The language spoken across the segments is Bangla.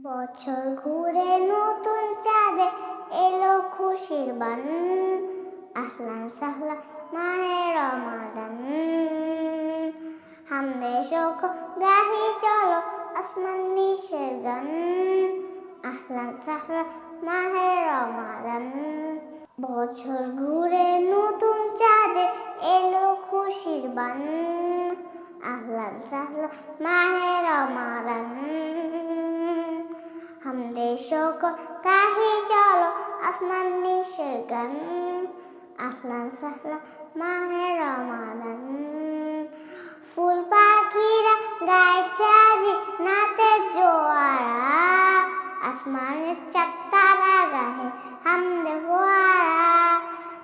বছর ঘুরে নতুন চাঁদে এলো খুশির বান, আহলান সাহলান মাহে রমাদান। হামদে শকর গাহি চলো আসমান নিশের গান, আহলান সাহলান মাহে রমাদান। বছর ঘুরে নতুন চাঁদে এলো খুশির বান, আহলান সাহলান মাহে রমাদান। হামদে শকর গাহি চলো আসমান নিশের গান, আহলান সাহলান মাহে রমাদান। ফুল পাখিরা গাইছে আজি নাচের জোয়ারা, আসমানের চাঁদ তারা গাহে হামদে ফোয়ারা।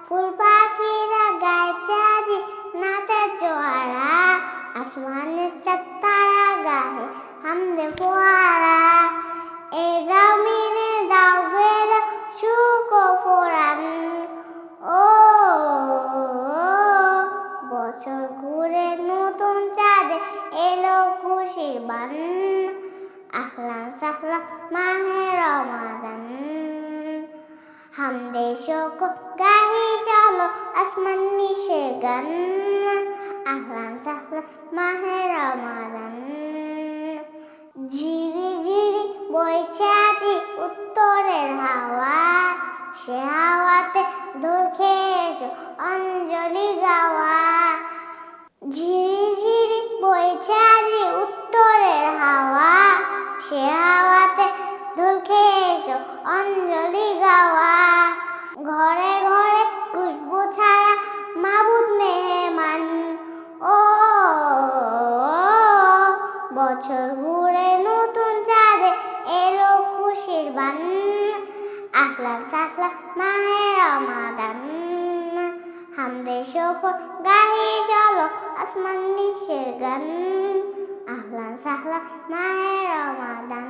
ফুল পাখিরা গাইছে আজি নাচের জোয়ারা, আসমানের চাঁদ তারা গাহে হামদে ফোয়ারা। এই জমিনে দাও গে দাও সুখ ও ফোরান, ও বছর ঘুরে নতুন চাঁদে এলো খুশির বান, আহলান সাহলান মাহে রমাদান। হামদে শকর গাহি চলো আসমান নিশের গান, আহলান সাহলান মাহে রমাদান। ঝিরি ঝিরি বইছে আজি উত্তরের হাওয়া, সে হাওয়াতে দোল খেয়ে এসো অঞ্জলি গাওয়া। ঝিরি ঝিরি বইছে আজি উত্তরের হাওয়া, সে হাওয়াতে দোল খেয়ে এসো অঞ্জলি গাওয়া। ঘরে ঘরে খুশবু ছাড়া মাবুদ মেহমান, ও বছর ঘুরে নতুন চাঁদে এলো খুশির বান, আহলান সাহলান মাহে রমাদান। হামদে শকর গাহি চলো আসমান নিশের গান, আহলান সাহলান মাহে রমাদান।